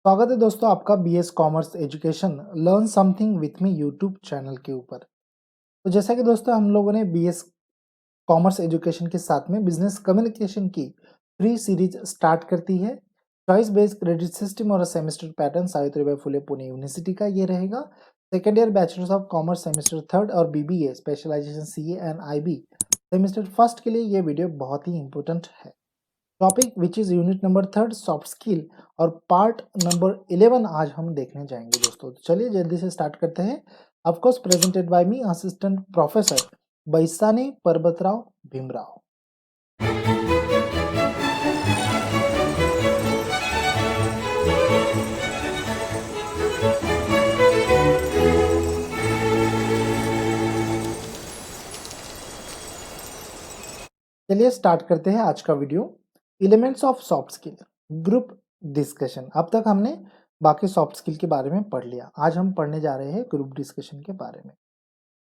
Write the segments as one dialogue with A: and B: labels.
A: स्वागत है दोस्तों आपका BS commerce education learn something with me YouTube channel के ऊपर। तो जैसा कि दोस्तों हम लोगों ने बीएस कॉमर्स एजुकेशन के साथ में बिजनेस कम्युनिकेशन की फ्री सीरीज स्टार्ट करती है। चॉइस बेस्ड क्रेडिट सिस्टम और semester pattern Savitribai Phule Pune University का ये रहेगा। Second year bachelors of commerce semester third और BBA specialization CA and IB semester first के लिए ये वीडियो बहुत ही इंपॉर्टेंट है। Topic which is unit number third soft skill और पार्ट नंबर 11 आज हम देखने जाएंगे दोस्तों। तो चलिए जल्दी से स्टार्ट करते हैं। Of course presented by me assistant professor Baisane Parvatrao Bhimrao. चलिए स्टार्ट करते हैं आज का video. Elements of soft skill, group discussion. अब तक हमने बाकी सॉफ्ट स्किल के बारे में पढ़ लिया, आज हम पढ़ने जा रहे हैं ग्रुप डिस्कशन के बारे में।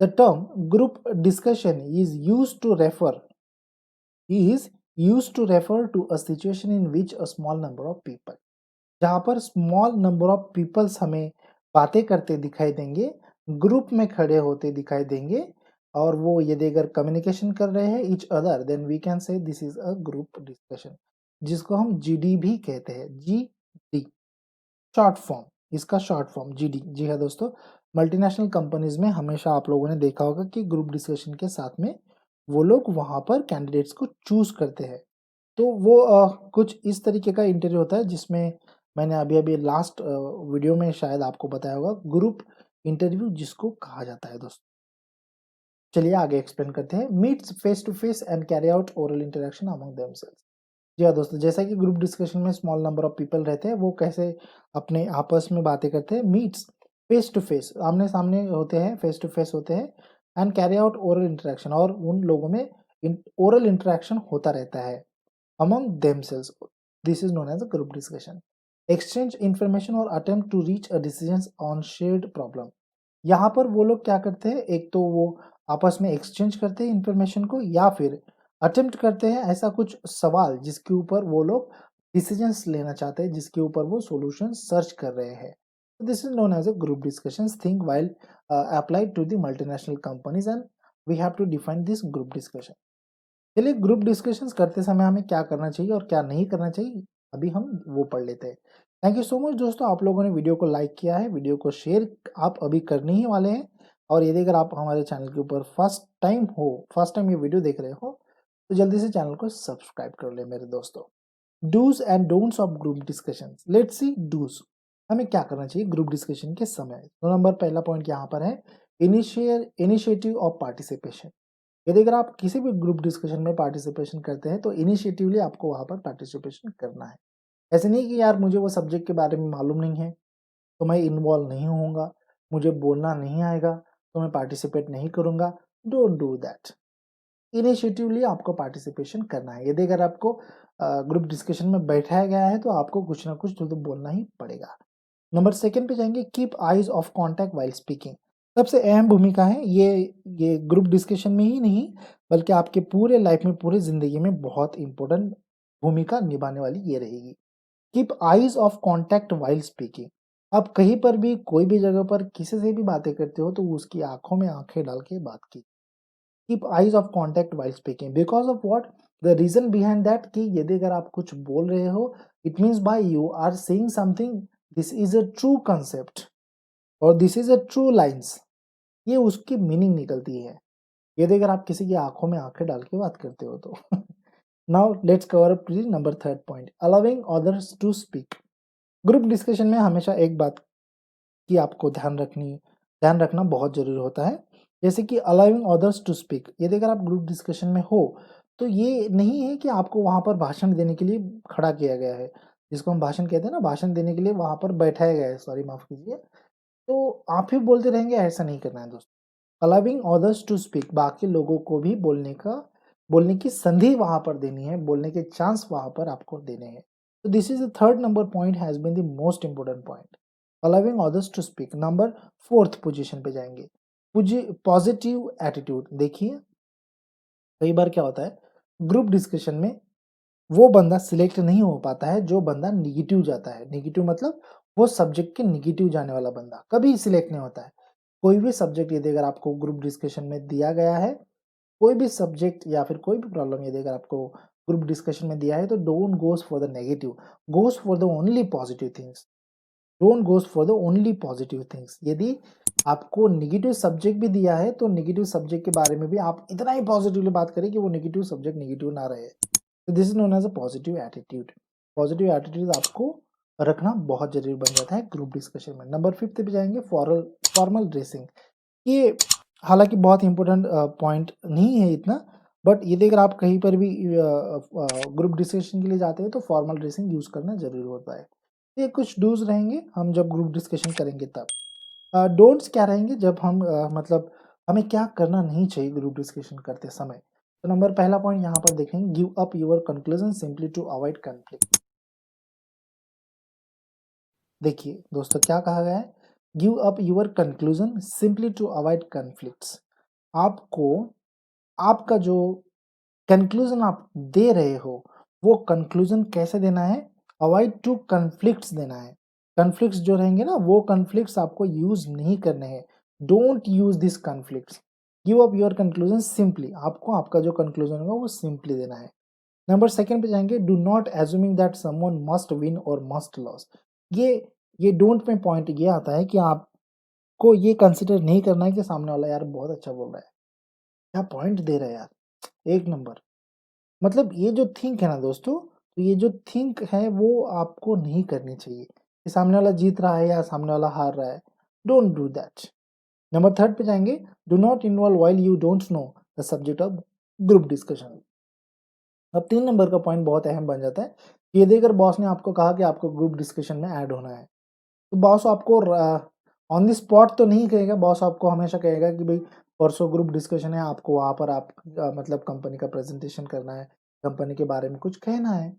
A: The term group discussion is used to refer to a situation in which a small number of people, जहाँ पर स्मॉल नंबर ऑफ पीपल्स हमें बातें करते दिखाई देंगे, ग्रुप में खड़े होते दिखाई देंगे, और वो यदि अगर कम्युनिकेशन कर रहे हैं each other then we can say this is a group discussion, जिसको हम जीडी भी कहते हैं। जी डी शॉर्ट फॉर्म, इसका शॉर्ट फॉर्म जीडी। जी हाँ दोस्तों, मल्टीनेशनल कंपनीज में हमेशा आप लोगों ने देखा होगा कि ग्रुप डिस्कशन के साथ में वो लोग वहां पर कैंडिडेट्स को चूज करते हैं। तो वो कुछ इस तरीके का इंटरव्यू होता है जिसमें मैंने अभी अभी लास्ट वीडियो में शायद आपको बताया होगा, ग्रुप इंटरव्यू जिसको कहा जाता है दोस्तों। चलिए आगे एक्सप्लेन करते हैं। Meets face to face and carry out oral interaction among themselves. जी हाँ दोस्तों, जैसा कि ग्रुप डिस्कशन में स्मॉल नंबर ऑफ पीपल रहते हैं, वो कैसे अपने आपस में बातें करते हैं। मीट्स फेस टू फेस, आमने सामने होते हैं, फेस टू फेस होते हैं। And carry out oral interaction, और उन लोगों में ओरल इंटरेक्शन होता रहता है among themselves. This is known as a group discussion. Exchange information और attempt to reach a decisions on shared problem. यहाँ पर वो लोग क्या करते हैं, एक तो वो आपस में एक्सचेंज करते हैं इंफॉर्मेशन को, या फिर अटेम्प्ट करते हैं ऐसा कुछ सवाल जिसके ऊपर वो लोग डिसीजंस लेना चाहते हैं, जिसके ऊपर वो सॉल्यूशन सर्च कर रहे हैं। This is known as a group discussions thing while applied to the multinational companies, and we have to define this group discussion. चलिए ग्रुप डिस्कशंस करते समय हमें क्या करना चाहिए और क्या नहीं करना चाहिए, अभी हम वो पढ़ लेते हैं। थैंक यू सो मच दोस्तों, आप लोगों ने वीडियो को लाइक किया है, वीडियो को शेयर आप अभी करने ही वाले हैं। और यदि अगर आप हमारे चैनल के ऊपर फर्स्ट टाइम ये वीडियो देख रहे हो, तो जल्दी से चैनल को सब्सक्राइब कर ले मेरे दोस्तों। Dos and don'ts of group discussion. Let's see dos, हमें क्या करना चाहिए ग्रुप डिस्कशन के समय। तो नंबर पहला पॉइंट यहाँ पर है, इनिशिएटिव ऑफ पार्टिसिपेशन। यदि अगर आप किसी भी ग्रुप डिस्कशन में पार्टिसिपेशन करते हैं तो इनिशिएटिवली आपको वहां पर पार्टिसिपेशन करना है। ऐसे नहीं कि यार मुझे वो सब्जेक्ट के बारे में मालूम नहीं है तो मैं इन्वॉल्व नहीं होऊंगा, मुझे बोलना नहीं आएगा तो मैं पार्टिसिपेट नहीं करूंगा। Don't do that. इनिशिएटिवली आपको पार्टिसिपेशन करना है। यदि अगर आपको ग्रुप डिस्कशन में बैठाया गया है तो आपको कुछ ना कुछ तो बोलना ही पड़ेगा। नंबर सेकंड पे जाएंगे, keep eyes of contact while speaking. सबसे अहम भूमिका है ये ग्रुप डिस्कशन में ही नहीं बल्कि आपके पूरे लाइफ में, पूरी जिंदगी में बहुत इंपॉर्टेंट भूमिका निभाने वाली ये रहेगी। Keep eyes of contact while speaking. आप कहीं पर भी कोई भी जगह पर किसी से भी बातें करते हो तो उसकी आंखों में आंखें डाल के बात की। Keep eyes of contact while speaking because of what, the reason behind that कि यदि अगर आप कुछ बोल रहे हो, it means by you are saying something, this is a true concept और this is a true lines, ये उसकी मीनिंग निकलती है यदि अगर आप किसी की आंखों में आंखें डाल के बात करते हो तो। Now let's cover up number third point, allowing others to speak. Group discussion में हमेशा एक बात की आपको ध्यान रखना बहुत जरूरी होता है, जैसे कि अलाउिंग अदर्स टू स्पीक। यदि अगर आप ग्रुप डिस्कशन में हो तो ये नहीं है कि आपको वहां पर भाषण देने के लिए खड़ा किया गया है, जिसको हम भाषण कहते हैं ना, भाषण देने के लिए वहां पर बैठाया गया है, सॉरी माफ कीजिए, तो आप ही बोलते रहेंगे, ऐसा नहीं करना है दोस्तों। अलाउिंग अदर्स टू स्पीक, बाकी लोगों को भी बोलने की संधि वहां पर देनी है, बोलने के चांस वहां पर आपको देने हैं। तो this is the third number point has been the most important point, allowing others to speak. Number fourth position पे जाएंगे, पॉजिटिव एटीट्यूड। देखिए कई बार क्या होता है ग्रुप डिस्कशन में, वो बंदा सिलेक्ट नहीं हो पाता है जो बंदा निगेटिव जाता है। निगेटिव मतलब वो सब्जेक्ट के नेगेटिव जाने वाला बंदा कभी सिलेक्ट नहीं होता है। कोई भी सब्जेक्ट यदि अगर आपको ग्रुप डिस्कशन में दिया गया है, कोई भी सब्जेक्ट या फिर कोई भी प्रॉब्लम यदि अगर आपको ग्रुप डिस्कशन में दिया है, तो don't goes for the negative, goes for the only positive things, don't goes for the only positive things. यदि आपको नेगेटिव सब्जेक्ट भी दिया है, तो नेगेटिव सब्जेक्ट के बारे में भी आप इतना ही पॉजिटिवली बात करें कि वो नेगेटिव सब्जेक्ट नेगेटिव ना रहे। तो this is known as a positive attitude. Positive attitude आपको रखना बहुत जरूरी बन जाता है ग्रुप डिस्कशन में। नंबर 5 पे जाएंगे, फॉर्मल ड्रेसिंग। ये हालांकि बहुत इंपॉर्टेंट पॉइंट नहीं है इतना, बट यदि अगर आप कहीं पर भी ग्रुप डिस्कशन के लिए जाते हैं तो फॉर्मल ड्रेसिंग यूज करना जरूरी होता है। ये कुछ डूज रहेंगे हम जब ग्रुप डिस्कशन करेंगे तब। डोंट्स क्या रहेंगे जब हम मतलब हमें क्या करना नहीं चाहिए ग्रुप डिस्कशन करते समय। तो नंबर पहला पॉइंट यहाँ पर देखेंगे, give up your conclusion simply to avoid conflict. देखिए दोस्तों क्या कहा गया है, give up your conclusion simply to avoid conflicts. आपको आपका जो कंक्लूजन आप दे रहे हो, वो कंक्लूजन कैसे देना है, अवॉइड टू कन्फ्लिक्ट्स देना है। कन्फ्लिक्ट्स जो रहेंगे ना, वो कन्फ्लिक्ट्स आपको यूज नहीं करने हैं। Don't use this conflicts. Give up your conclusion simply, आपको आपका जो कंक्लूजन होगा वो सिंपली देना है। नंबर सेकंड पे जाएंगे, do not assuming that someone must win और मस्ट लॉस। ये ये डोंट में पॉइंट ये आता है कि आपको ये कंसिडर नहीं करना है कि सामने वाला यार बहुत अच्छा बोल रहा है, क्या पॉइंट दे रहा है यार, एक नंबर। मतलब ये जो थिंक है ना दोस्तों, तो ये जो थिंक है वो आपको नहीं करनी चाहिए कि सामने वाला जीत रहा है या सामने वाला हार रहा है। Don't do that. Number third पे जाएंगे, do not involve while you don't know the subject of group discussion. अब 3 नंबर का पॉइंट बहुत अहम बन जाता है। ये देखकर बॉस ने आपको कहा कि आपको ग्रुप डिस्कशन में ऐड होना है, तो बॉस आपको ऑन द स्पॉट तो नहीं कहेगा, बॉस आपको हमेशा कहेगा कि भाई परसों ग्रुप डिस्कशन है, आपको वहाँ पर आप मतलब कंपनी का प्रेजेंटेशन करना है, कंपनी के बारे में कुछ कहना है।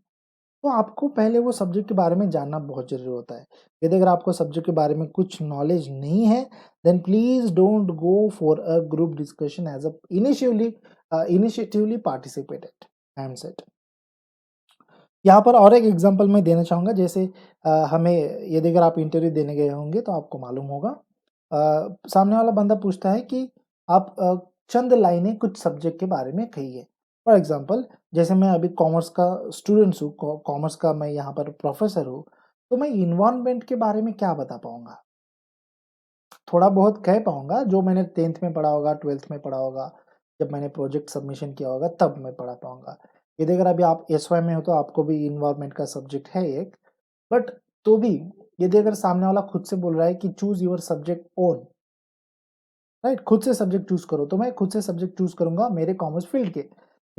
A: तो आपको पहले वो सब्जेक्ट के बारे में जानना बहुत ज़रूरी होता है। यदि अगर आपको सब्जेक्ट के बारे में कुछ नॉलेज नहीं है, then please don't go for a group discussion as a initiatively participated. I am set. यहाँ पर और एक एग्जांपल मैं देना चाहूँगा, जैसे हमें यदि अगर आप इंटरव्यू देने गए होंगे तो आपको मालूम होगा, सामने वाला बंदा पूछता है कि आप चंद लाइनें कुछ सब्जेक्ट के बारे में कहिए। फॉर एग्जांपल, जैसे मैं अभी कॉमर्स का स्टूडेंट्स हूँ, कॉमर्स का मैं यहाँ पर प्रोफेसर हूँ, तो मैं इन्वायरमेंट के बारे में क्या बता पाऊँगा? थोड़ा बहुत कह पाऊँगा, जो मैंने 10th में पढ़ा होगा, 12th में पढ़ा होगा, जब मैंने प्रोजेक्ट सबमिशन किया होगा तब मैं पढ़ा पाऊँगा। यदि अगर अभी आप एसवाई में हो तो आपको भी एनवायरनमेंट का सब्जेक्ट है एक, बट तो भी यदि अगर सामने वाला खुद से बोल रहा है कि choose your subject own, right? खुद से सब्जेक्ट चूज़ करो, तो मैं खुद से सब्जेक्ट चूज़ करूँगा मेरे कॉमर्स फील्ड के।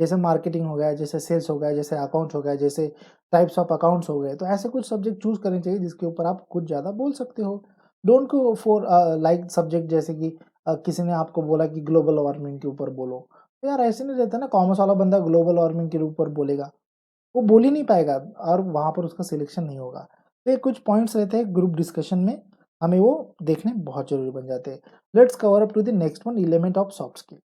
A: जैसे मार्केटिंग हो गया, जैसे सेल्स हो गया, जैसे अकाउंट हो गया, जैसे टाइप्स ऑफ अकाउंट्स हो गए, तो ऐसे कुछ सब्जेक्ट चूज़ करने चाहिए जिसके ऊपर आप कुछ ज़्यादा बोल सकते हो। Don't go for like subject, जैसे कि किसी ने आपको बोला कि ग्लोबल वार्मिंग के ऊपर बोलो, तो यार ऐसे नहीं रहता ना, कॉमर्स वाला बंदा ग्लोबल वार्मिंग के ऊपर बोलेगा, वो बोल ही नहीं पाएगा और वहाँ पर उसका सिलेक्शन नहीं होगा। तो ये कुछ पॉइंट्स रहते हैं ग्रुप डिस्कशन में, हमें वो देखने बहुत ज़रूरी बन जाते हैं। Let's cover up to the next one, element of soft skill.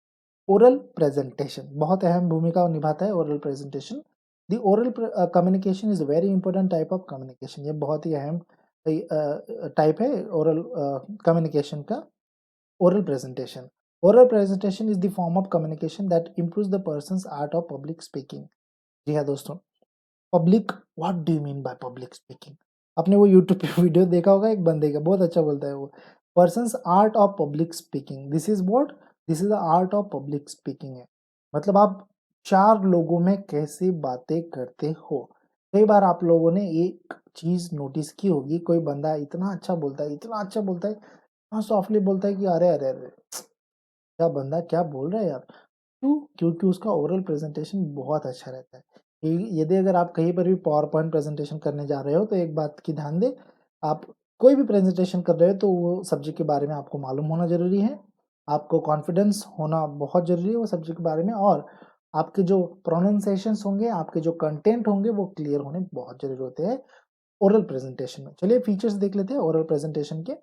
A: Oral presentation बहुत अहम भूमिका निभाता है oral presentation. The oral communication is very important type of communication. ये बहुत ही अहम टाइप है ओरल कम्युनिकेशन का, oral presentation. Oral presentation is the form of communication that improves the person's art of public speaking. जी हाँ दोस्तों, public, what do you mean by public speaking? आपने वो यूट्यूब पे वीडियो देखा होगा एक बंदे का, बहुत अच्छा बोलता है वो, persons art of public speaking, this is what, this is the art of public speaking है। मतलब आप चार लोगों में कैसे बातें करते हो। कई बार आप लोगों ने एक चीज नोटिस की होगी, कोई बंदा इतना अच्छा बोलता है, इतना अच्छा बोलता है, इतना सॉफ्टली बोलता है कि अरे अरे अरे, क्या बंदा क्या बोल रहा है यार। क्यों? क्योंकि उसका ओरल प्रेजेंटेशन बहुत अच्छा रहता है। यदि अगर आप कहीं पर भी पावर पॉइंट प्रेजेंटेशन करने जा रहे हो, तो एक बात की ध्यान दें, आप कोई भी प्रेजेंटेशन कर रहे हो तो वो सब्जेक्ट के बारे में आपको मालूम होना ज़रूरी है। आपको कॉन्फिडेंस होना बहुत ज़रूरी है वो सब्जेक्ट के बारे में, और आपके जो प्रोनाउंसिएशंस होंगे, आपके जो कंटेंट होंगे वो क्लियर होने बहुत ज़रूरी होते हैं ओरल प्रेजेंटेशन में। चलिए फीचर्स देख लेते हैं ओरल प्रेजेंटेशन के।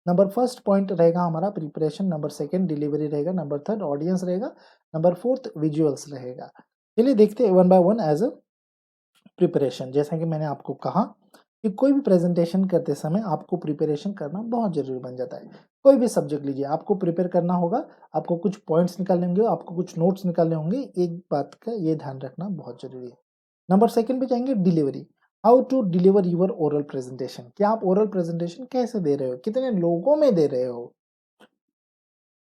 A: नंबर फर्स्ट पॉइंट रहेगा हमारा प्रिपरेशन, नंबर सेकंड डिलीवरी रहेगा, नंबर थर्ड ऑडियंस रहेगा, नंबर फोर्थ विजुअल्स रहेगा। चलिए देखते हैं one by one as a preparation. जैसा कि मैंने आपको कहा कि कोई भी प्रेजेंटेशन करते समय आपको प्रिपरेशन करना बहुत ज़रूरी बन जाता है। कोई भी सब्जेक्ट लीजिए, आपको प्रिपेयर करना होगा, आपको कुछ पॉइंट्स निकालने होंगे, आपको कुछ नोट्स निकालने होंगे, एक बात का ये ध्यान रखना बहुत ज़रूरी है। नंबर सेकंड पे जाएँगे delivery, how to deliver your oral presentation, कि आप ओरल प्रेजेंटेशन कैसे दे रहे हो, कितने लोगों में दे रहे हो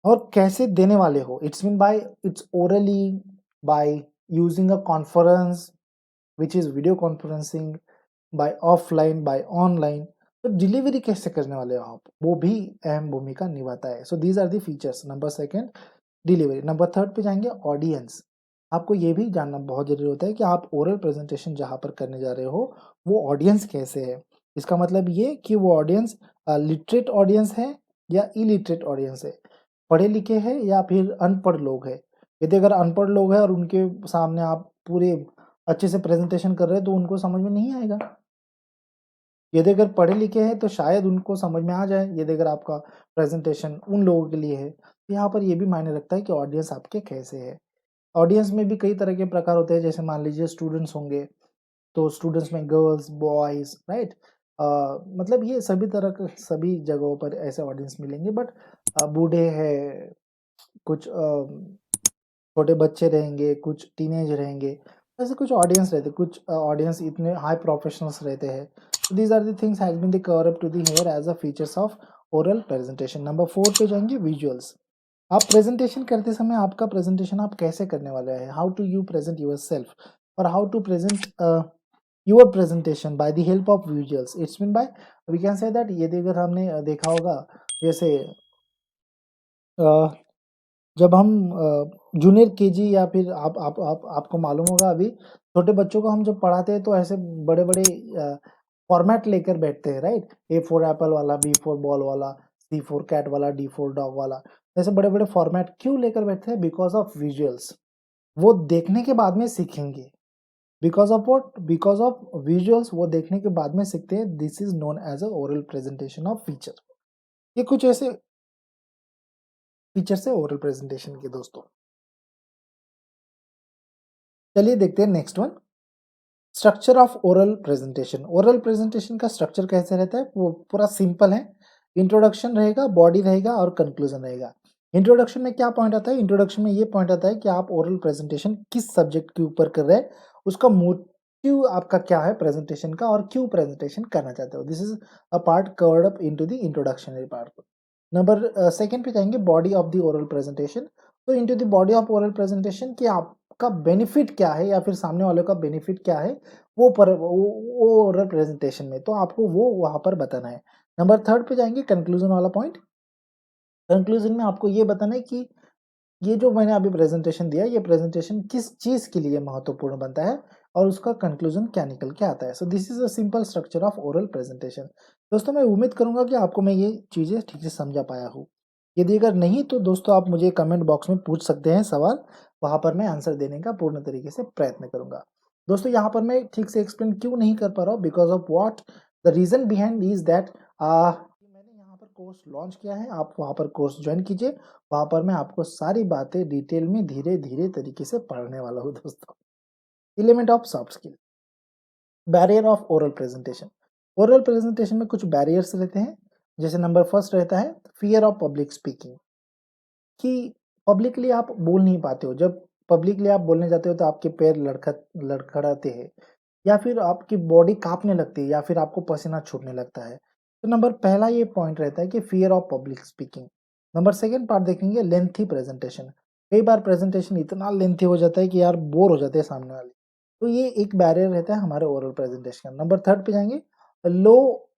A: और कैसे देने वाले हो। It's mean by it's orally, by using a conference which is video conferencing, by offline, by online. तो डिलीवरी कैसे करने वाले हो आप, वो भी अहम भूमिका निभाता है। So these are the features. Number second delivery. Number third पे जाएंगे ऑडियंस। आपको ये भी जानना बहुत जरूरी होता है कि आप ओरल प्रेजेंटेशन जहाँ पर करने जा रहे हो वो ऑडियंस कैसे है। इसका मतलब ये कि वो ऑडियंस लिटरेट ऑडियंस है या इलिटरेट ऑडियंस है, पढ़े लिखे हैं या फिर अनपढ़ लोग हैं। यदि अगर अनपढ़ लोग हैं और उनके सामने आप पूरे अच्छे से प्रेजेंटेशन कर रहे हैं तो उनको समझ में नहीं आएगा। यदि अगर पढ़े लिखे हैं तो शायद उनको समझ में आ जाए, यदि अगर आपका प्रेजेंटेशन उन लोगों के लिए है। तो यहाँ पर ये भी मायने रखता है कि ऑडियंस आपके कैसे है। ऑडियंस में भी कई तरह के प्रकार होते हैं, जैसे मान लीजिए स्टूडेंट्स होंगे तो स्टूडेंट्स में गर्ल्स बॉयज राइट, मतलब ये सभी तरह के सभी जगहों पर ऐसे ऑडियंस मिलेंगे। बट बूढ़े हैं, कुछ छोटे बच्चे रहेंगे, कुछ टीनेज रहेंगे, ऐसे कुछ ऑडियंस रहते हैं, कुछ ऑडियंस इतने हाई प्रोफेशनल्स रहते हैं। These are the things has been the cover up to the here as a features of oral presentation. Number 4 पे जाएंगे विजुअल्स। आप प्रेजेंटेशन करते समय आपका प्रेजेंटेशन आप कैसे करने वाले हैं, how to you present your self और how to present your presentation by the help of visuals. It's mean by we can say that, यदि अगर हमने देखा होगा जैसे जब हम जूनियर केजी या फिर आप आपको मालूम होगा अभी छोटे बच्चों को हम जब पढ़ाते हैं तो ऐसे बड़े-बड़े फॉर्मेट लेकर बैठते हैं राइट? ए फॉर एप्पल वाला, बी फॉर बॉल वाला, सी फॉर कैट वाला, डी फॉर डॉग वाला। ऐसे बड़े-बड़े फॉर्मेट क्यों लेकर बैठते हैं? Because of visuals. वो देखने के बाद में सीखेंगे। Because of what? Because of visuals वो देखने के बाद में सीखते हैं। This is known as a oral presentation of feature. ये कुछ ऐसे फीचर्स है ओरल प्रेजेंटेशन के दोस्तों। चलिए देखते हैं next one, structure of oral presentation. Oral presentation का स्ट्रक्चर कैसे रहता है, वो पूरा सिंपल है। इंट्रोडक्शन रहेगा, बॉडी रहेगा और कंक्लूजन रहेगा। इंट्रोडक्शन में क्या पॉइंट आता है, इंट्रोडक्शन में ये पॉइंट आता है कि आप ओरल प्रेजेंटेशन किस सब्जेक्ट के ऊपर कर रहे हैं, उसका मोटिव आपका क्या है प्रेजेंटेशन का और क्यों प्रेजेंटेशन करना चाहते हो। This is a part covered up into the introductory part. Number second पे जाएंगे body of the oral presentation. तो into the body of oral presentation कि आपका बेनिफिट क्या है या फिर सामने वाले का बेनिफिट क्या है वो ओरल प्रेजेंटेशन में, तो आपको वो वहां पर बताना है। नंबर थर्ड पे जाएंगे कंक्लूजन वाला पॉइंट। कंक्लूजन में आपको ये बताना है कि ये जो मैंने अभी प्रेजेंटेशन दिया, ये प्रेजेंटेशन किस चीज के लिए महत्वपूर्ण बनता है और उसका कंक्लूजन क्या निकल के आता है। So this is a simple structure of oral presentation. दोस्तों मैं उम्मीद करूंगा कि आपको मैं ये चीजें ठीक से समझा पाया हूँ। यदि अगर नहीं तो दोस्तों आप मुझे कमेंट बॉक्स में पूछ सकते हैं सवाल, वहां पर मैं आंसर देने का पूर्ण तरीके से प्रयत्न करूंगा। दोस्तों यहाँ पर मैं ठीक से एक्सप्लेन क्यों नहीं कर पा रहा हूँ, because of what the reason behind is that मैंने यहाँ पर कोर्स लॉन्च किया है, आप वहाँ पर कोर्स ज्वाइन कीजिए। वहाँ पर मैं आपको सारी बातें डिटेल में धीरे धीरे तरीके से पढ़ने वाला हूँ दोस्तों। Element of soft skill, barrier of oral presentation. Oral presentation में कुछ बैरियर्स रहते हैं, जैसे नंबर फर्स्ट रहता है फियर ऑफ पब्लिक स्पीकिंग, कि पब्लिकली आप बोल नहीं पाते हो। जब पब्लिकली आप बोलने जाते हो तो आपके पैर लड़खड़ाते हैं या फिर आपकी बॉडी कांपने लगती है या फिर आपको पसीना छूटने लगता है। तो नंबर पहला ये पॉइंट रहता है कि fear of public speaking. Number second part देखेंगे लेंथी प्रेजेंटेशन। कई बार प्रेजेंटेशन इतना लेंथी हो जाता है कि यार बोर हो जाते हैं सामने वाले। तो ये एक बैरियर रहता है हमारे ओरल प्रेजेंटेशन का। नंबर थर्ड पे जाएंगे लो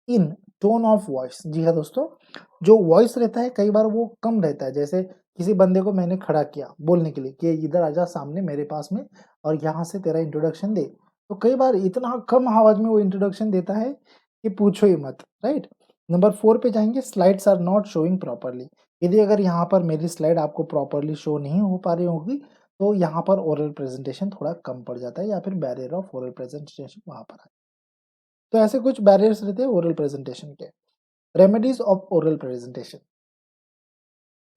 A: इन टोन ऑफ वॉइस। जी हाँ दोस्तों, जो वॉइस रहता है कई बार वो कम रहता है। जैसे किसी बंदे को मैंने खड़ा किया बोलने के लिए कि इधर आजा सामने मेरे पास में और यहाँ से तेरा इंट्रोडक्शन दे, तो कई बार इतना कम आवाज में वो इंट्रोडक्शन देता है कि पूछो ही मत, राइट। नंबर 4 पे जाएंगे slides are not showing properly. यदि अगर यहाँ पर मेरी स्लाइड आपको प्रॉपरली शो नहीं हो पा रही होगी तो यहाँ पर ओरल प्रेजेंटेशन थोड़ा कम पड़ जाता है या फिर बैरियर ऑफ ओरल प्रेजेंटेशन वहां पर है। तो ऐसे कुछ बैरियर्स रहते हैं ओरल प्रेजेंटेशन के। Remedies of oral presentation,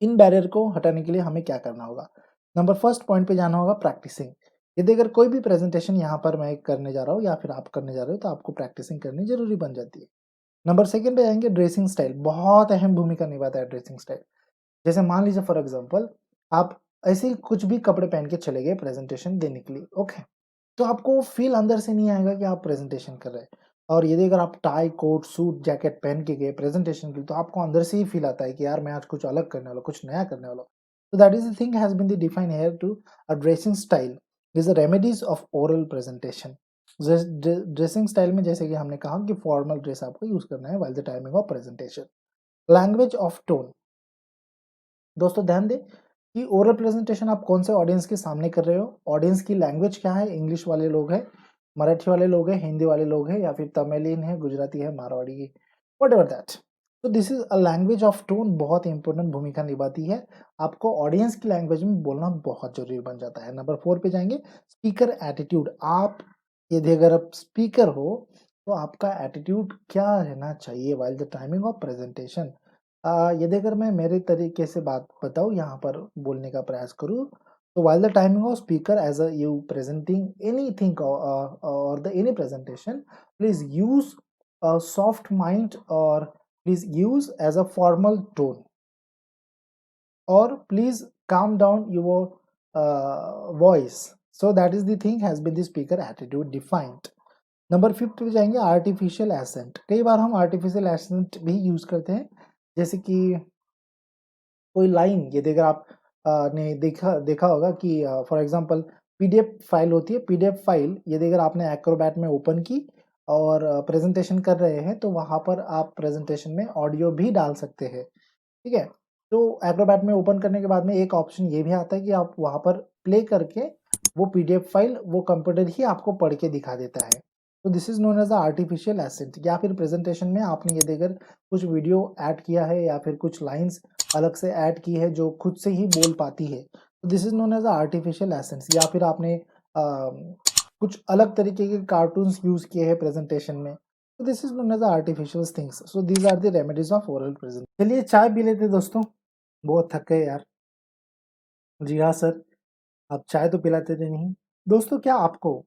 A: in barrier को हटाने के लिए हमें क्या करना होगा। नंबर फर्स्ट पॉइंट पे जाना होगा प्रैक्टिसिंग, यदि अगर कोई भी प्रेजेंटेशन यहाँ पर मैं करने जा रहा हूँ या फिर आप करने जा रहे हो तो आपको प्रैक्टिसिंग करनी जरूरी बन जाती है। नंबर सेकंड पे आएंगे, ड्रेसिंग स्टाइल बहुत अहम भूमिका निभाता है ड्रेसिंग स्टाइल। जैसे मान लीजिए फॉर एग्जांपल आप ऐसे ही कुछ भी कपड़े पहन के चले गए प्रेजेंटेशन देने के लिए, ओके, तो आपको फील अंदर से नहीं आएगा कि आप प्रेजेंटेशन कर रहे हैं। और यदि अगर आप टाई कोट सूट जैकेट पहन के गए प्रेजेंटेशन के लिए तो आपको अंदर से ही फील आता है कि यार मैं आज कुछ अलग करने वाला, कुछ नया करने वाला। तो that is the thing has been the define here to a dressing style is the remedies of oral presentation. Dressing style में जैसे कि हमने कहा कि फॉर्मल ड्रेस आपको यूज करना है while the timing of presentation. Language of tone, दोस्तों ध्यान दें कि ओरल प्रेजेंटेशन आप कौन से ऑडियंस के सामने कर रहे हो, ऑडियंस की लैंग्वेज क्या है, इंग्लिश वाले लोग हैं, मराठी वाले लोग हैं, हिंदी वाले लोग हैं, या फिर तमिलियन है, गुजराती है, मारवाड़ी है, वट एवर दैट। तो this is a language of tone, बहुत इंपॉर्टेंट भूमिका निभाती है। आपको ऑडियंस की लैंग्वेज में बोलना बहुत जरूरी बन जाता है। नंबर 4 पे जाएंगे, स्पीकर एटीट्यूड। आप यदि अगर आप स्पीकर हो तो आपका एटीट्यूड क्या रहना चाहिए while the timing of presentation. यदि अगर मैं मेरे तरीके से बात बताऊँ यहाँ पर बोलने का प्रयास करूँ, तो while the timing of speaker as a you presenting anything or the any presentation, please use a soft mind or please use as a formal tone or please calm down your voice. So that is the thing has been the speaker attitude defined. Number 5 पे जाएंगे, artificial accent. कई बार हम artificial accent भी use करते हैं, जैसे कि कोई लाइन यदि अगर आप ने देखा देखा होगा कि फॉर एग्जांपल पीडीएफ फाइल होती है, पीडीएफ फाइल यदि अगर आपने एक्रोबैट में ओपन की और प्रेजेंटेशन कर रहे हैं तो वहां पर आप प्रेजेंटेशन में ऑडियो भी डाल सकते हैं, ठीक है। तो एक्रोबैट में ओपन करने के बाद में एक ऑप्शन ये भी आता है कि आप वहां पर प्ले करके वो पीडीएफ फाइल वो कंप्यूटर ही आपको पढ़ के दिखा देता है। तो this is known as artificial accent. या फिर प्रेजेंटेशन में आपने यदि अगर कुछ वीडियो ऐड किया है या फिर कुछ लाइंस अलग से ऐड की है जो खुद से ही बोल पाती है, तो this is known as artificial essence. या फिर आपने कुछ अलग तरीके के कार्टून्स यूज किए हैं प्रेजेंटेशन में, तो this is known as artificial things. So these are the remedies of oral present. चलिए चाय पी लेते दोस्तों, बहुत थक गए यार। जी हाँ सर, आप चाय तो पिलाते थे नहीं। दोस्तों क्या आपको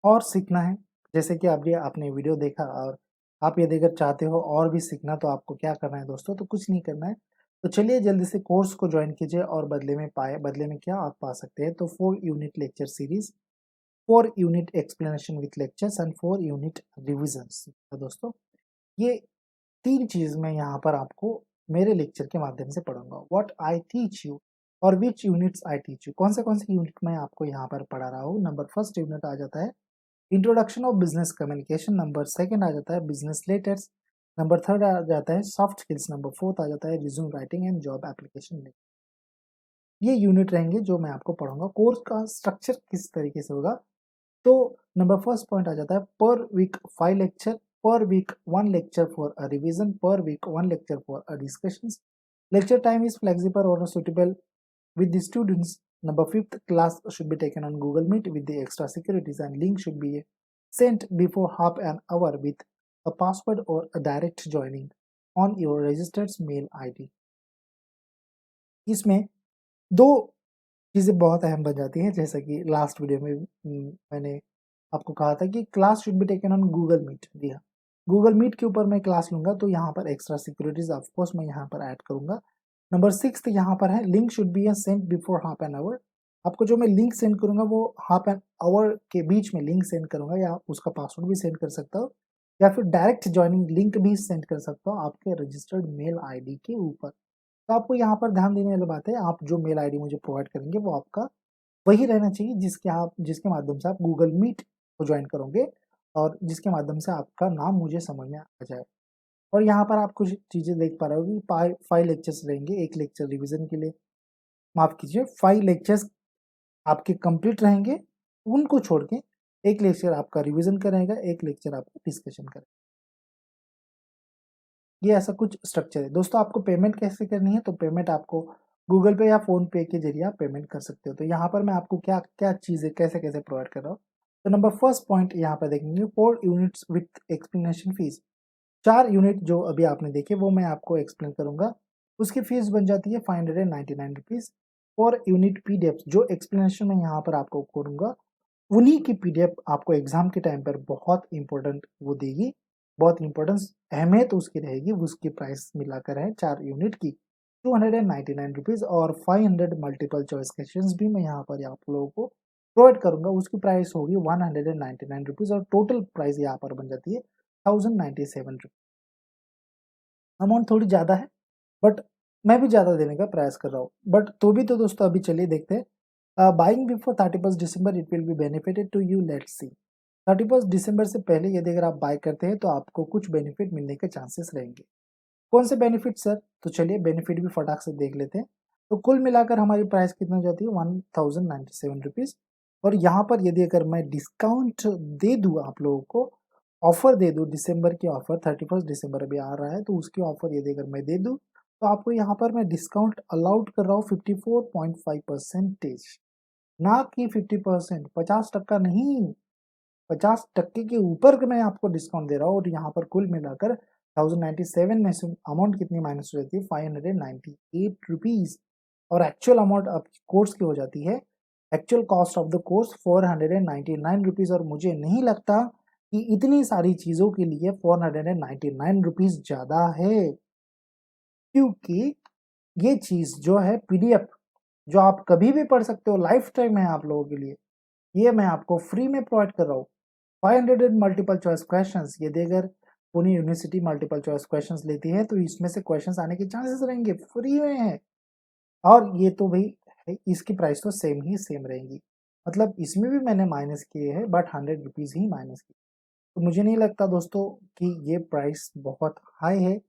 A: और सीखना है? जैसे कि अभी आपने वीडियो देखा और आप यदि अगर चाहते हो और भी सीखना तो आपको क्या करना है दोस्तों, तो कुछ नहीं करना है। तो चलिए जल्दी से कोर्स को ज्वाइन कीजिए और बदले में क्या आप पा सकते हैं, तो 4 unit lecture series, 4 unit explanation with lectures and 4 unit revisions. तो दोस्तों ये 3 चीज मैं यहाँ पर आपको मेरे लेक्चर के माध्यम से पढ़ूंगा। व्हाट आई टीच यू और विच यूनिट्स आई टीच यू, कौन से यूनिट मैं आपको यहाँ पर पढ़ा रहा हूँ। नंबर फर्स्ट यूनिट आ जाता है introduction of business communication, number second आ जाता है बिजनेस लेटर्स, नंबर थर्ड आ जाता है सॉफ्ट स्किल्स, नंबर फोर्थ आ जाता है resume writing and job application. ये यूनिट रहेंगे जो मैं आपको पढ़ाऊंगा। कोर्स का स्ट्रक्चर किस तरीके से होगा, तो नंबर फर्स्ट पॉइंट आ जाता है per week 5 lecture, per week 1 lecture for a revision, per week 1 lecture for a discussions. lecture time is flexible or suitable with the students. Number fifth, class should be taken on Google Meet with the extra securities and link should be sent before half an hour with a password or a direct joining on your registered mail ID. इसमें दो चीज़ें बहुत अहम बन जाती हैं, जैसा कि लास्ट वीडियो में मैंने आपको कहा था कि class should be taken on Google Meet. जी हाँ, गूगल मीट के ऊपर मैं क्लास लूंगा तो यहाँ पर एक्स्ट्रा सिक्योरिटीज ऑफकोर्स मैं यहाँ पर ऐड करूंगा। नंबर 6 यहाँ पर है link should be send before half an hour. आपको जो मैं लिंक सेंड करूंगा वो हाफ एन आवर के बीच में लिंक सेंड करूंगा, या उसका पासवर्ड भी सेंड कर सकता हूँ या फिर डायरेक्ट ज्वाइनिंग लिंक भी सेंड कर सकता हूँ आपके रजिस्टर्ड मेल आईडी के ऊपर। तो आपको यहाँ पर ध्यान देने वाली बात है, आप जो मेल आईडी मुझे प्रोवाइड करेंगे वो आपका वही रहना चाहिए जिसके माध्यम से आप गूगल मीट को ज्वाइन करोगे और जिसके माध्यम से आपका नाम मुझे समझ में आ जाए। और यहाँ पर आप कुछ चीज़ें देख पा रहे हो कि 5 लेक्चर्स रहेंगे, एक लेक्चर रिवीजन के लिए, माफ कीजिए 5 लेक्चर्स आपके कंप्लीट रहेंगे, उनको छोड़ के एक लेक्चर आपका रिवीजन का रहेगा, एक लेक्चर आपका डिस्कशन करेगा। ये ऐसा कुछ स्ट्रक्चर है दोस्तों। आपको पेमेंट कैसे करनी है, तो पेमेंट आपको गूगल पे या फोन पे के जरिए आप पेमेंट कर सकते हो। तो यहाँ पर मैं आपको क्या क्या चीज़ें कैसे कैसे प्रोवाइड कर रहा हूँ। तो नंबर फर्स्ट पॉइंट यहाँ पर देखेंगे 4 units with explanation fees. 4 unit जो अभी आपने देखे वो मैं आपको एक्सप्लेन करूंगा, उसकी फीस बन जाती है 599 रुपीज़। 4 यूनिट पीडीएफ जो एक्सप्लेनेशन मैं यहाँ पर आपको करूँगा, उन्हीं की पीडीएफ आपको एग्जाम के टाइम पर बहुत इंपॉर्टेंट वो देगी, बहुत इंपॉर्टेंस अहमियत उसकी रहेगी। उसकी प्राइस मिलाकर है 4 यूनिट की 299 रुपीज़ और 500 मल्टीपल चॉइस क्वेश्चंस भी मैं यहाँ पर आप लोगों को प्रोवाइड करूँगा। उसकी प्राइस होगी 199 रुपीज़ और टोटल प्राइस यहाँ पर बन जाती है 1097 रुपीज़। अमाउंट थोड़ी ज़्यादा है, बट मैं भी ज़्यादा देने का प्रयास कर रहा हूँ। बट तो भी तो दोस्तों अभी चलिए देखते हैं। Buying before 31 December it will be benefited to you, let's see. 31 दिसंबर से पहले यदि अगर आप बाय करते हैं तो आपको कुछ बेनिफिट मिलने के चांसेस रहेंगे। कौन से बेनिफिट सर? तो चलिए बेनिफिट भी फटाक से देख लेते हैं। तो कुल मिलाकर हमारी प्राइस कितनी हो जाती है 1097 रुपीज़। और यहाँ पर यदि अगर मैं डिस्काउंट दे दूँ आप लोगों को, ऑफर दे दूँ, दिसंबर की ऑफर 31 दिसंबर अभी आ रहा है, तो उसकी ऑफर यदि अगर मैं दे दूँ तो आपको यहाँ पर मैं डिस्काउंट अलाउड कर रहा हूँ 54.5%, ना कि 50%, 50% नहीं, 50% के ऊपर का मैं आपको डिस्काउंट दे रहा हूँ। और यहाँ पर कुल मिलाकर 1097 में से अमाउंट कितनी माइनस हो जाती है 598 रुपीज़। और एक्चुअल अमाउंट आपकी कोर्स की हो जाती है, actual cost of the course 499 rupees. और मुझे नहीं लगता कि इतनी सारी चीज़ों के लिए 499 रुपीज़ ज़्यादा है, क्योंकि ये चीज़ जो है पीडीएफ जो आप कभी भी पढ़ सकते हो, लाइफ टाइम है आप लोगों के लिए, ये मैं आपको फ्री में प्रोवाइड कर रहा हूँ। 500 मल्टीपल चॉइस क्वेश्चंस, यदि अगर Pune university multiple choice questions लेती है तो इसमें से क्वेश्चंस आने के चांसेस रहेंगे, फ्री में है। और ये तो भाई इसकी प्राइस तो सेम ही सेम रहेंगी, मतलब इसमें भी मैंने माइनस किए हैं बट 100 रुपीज़ ही माइनस किए। तो मुझे नहीं लगता दोस्तों कि ये प्राइस बहुत हाई है,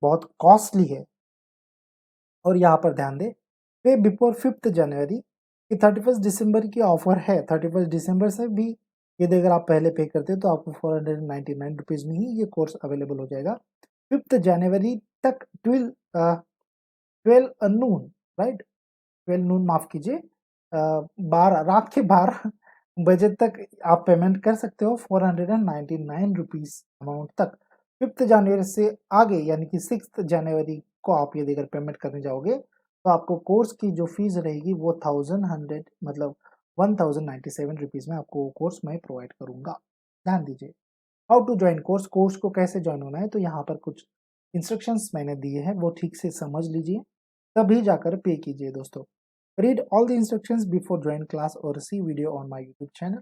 A: बहुत कॉस्टली है। और यहाँ पर ध्यान दें, पे बिफोर 5 जनवरी कि 31 दिसंबर की ऑफर है। 31 दिसंबर से भी यदि अगर आप पहले पे करते हैं तो आपको 499 रुपीज़ में ही ये कोर्स अवेलेबल हो जाएगा। 5 जनवरी तक 12 नून, राइट, 12 नून माफ कीजिए, 12 रात के 12 बजे तक आप पेमेंट कर सकते हो 499 रुपीज़ अमाउंट तक। 5 जनवरी से आगे यानी कि 6 जनवरी को आप यदि अगर पेमेंट करने जाओगे तो आपको कोर्स की जो फीस रहेगी वो 1100 मतलब 1097 रुपीज़ में आपको वो कोर्स मैं प्रोवाइड करूँगा। ध्यान दीजिए। How to join course, course को कैसे जॉइन होना है, तो यहाँ पर कुछ इंस्ट्रक्शंस मैंने दिए हैं, वो ठीक से समझ लीजिए तभी जाकर पे कीजिए दोस्तों। Read all the instructions before join class और see video on my YouTube channel.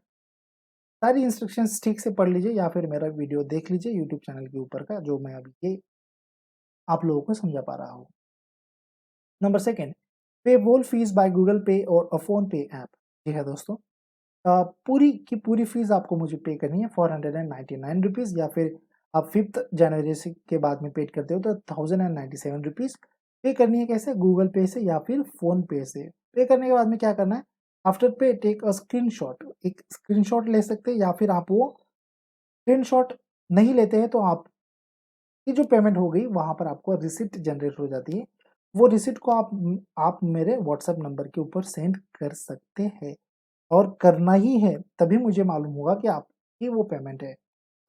A: सारी इंस्ट्रक्शंस ठीक से पढ़ लीजिए या फिर मेरा वीडियो देख लीजिए यूट्यूब चैनल के ऊपर का, जो मैं अभी ये आप लोगों को समझा पा रहा हूँ। नंबर सेकेंड, पे वोल फीस बाय गूगल पे और अ फोन पे ऐप। जी हाँ दोस्तों, पूरी की पूरी फीस आपको मुझे पे करनी है 499 रुपीज़, या फिर आप 5 जनवरी से के बाद में पेड करते हो तो 1097 रुपीज़ पे करनी है। कैसे? गूगल पे से या फिर फ़ोन पे से। पे करने के बाद में क्या करना है, आफ्टर पे टेक अ स्क्रीनशॉट, एक स्क्रीनशॉट ले सकते हैं, या फिर आप वो स्क्रीनशॉट नहीं लेते हैं तो आप की जो पेमेंट हो गई वहाँ पर आपको रिसिप्ट जनरेट हो जाती है। वो रिसिप्ट को आप मेरे व्हाट्सएप नंबर के ऊपर सेंड कर सकते हैं, और करना ही है, तभी मुझे मालूम होगा कि आपकी वो पेमेंट है।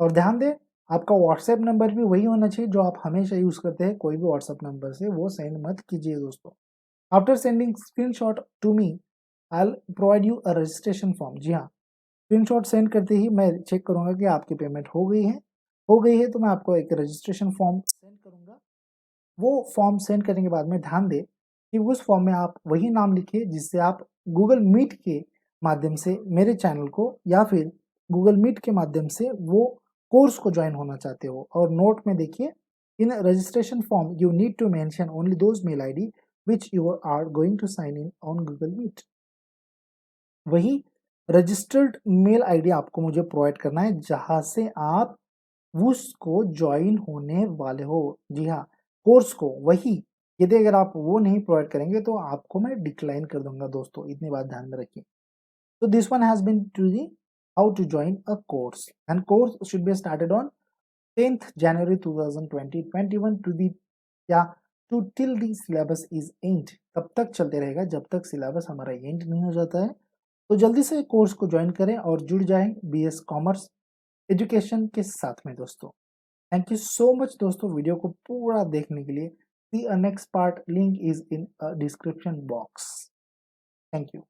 A: और ध्यान दें, आपका व्हाट्सएप नंबर भी वही होना चाहिए जो आप हमेशा यूज़ करते हैं, कोई भी व्हाट्सएप नंबर से वो सेंड मत कीजिए दोस्तों। After sending screenshot to me, I will provide you a registration form. जी हाँ, स्क्रीनशॉट सेंड करते ही मैं चेक करूँगा कि आपकी पेमेंट हो गई है तो मैं आपको एक रजिस्ट्रेशन फॉर्म सेंड करूँगा। वो फॉर्म सेंड करने के बाद में ध्यान दें कि उस फॉर्म में आप वही नाम लिखिए जिससे आप गूगल मीट के माध्यम से मेरे चैनल को, या फिर गूगल मीट के माध्यम से वो कोर्स को ज्वाइन होना चाहते हो। और नोट में देखिए, in registration form you need to mention only those mail ID which you are going to sign in on Google Meet. वही रजिस्टर्ड मेल आईडी आपको मुझे प्रोवाइड करना है जहां से आप उसको ज्वाइन होने वाले हो। जी हाँ, कोर्स को वही। यदि अगर आप वो नहीं प्रोवाइड करेंगे तो आपको मैं डिक्लाइन कर दूंगा दोस्तों, इतनी बात ध्यान में रखिए। So this one has been to the how to join a course, and course should be started on 10th January 2020 21 to the, या to till the syllabus is end, तब तक चलते रहेगा जब तक सिलेबस हमारा एंड नहीं हो जाता है। तो जल्दी से कोर्स को ज्वाइन करें और जुड़ जाएं बीएस कॉमर्स एजुकेशन के साथ में दोस्तों। थैंक यू सो मच दोस्तों वीडियो को पूरा देखने के लिए। See next part, link is in description box. Thank you.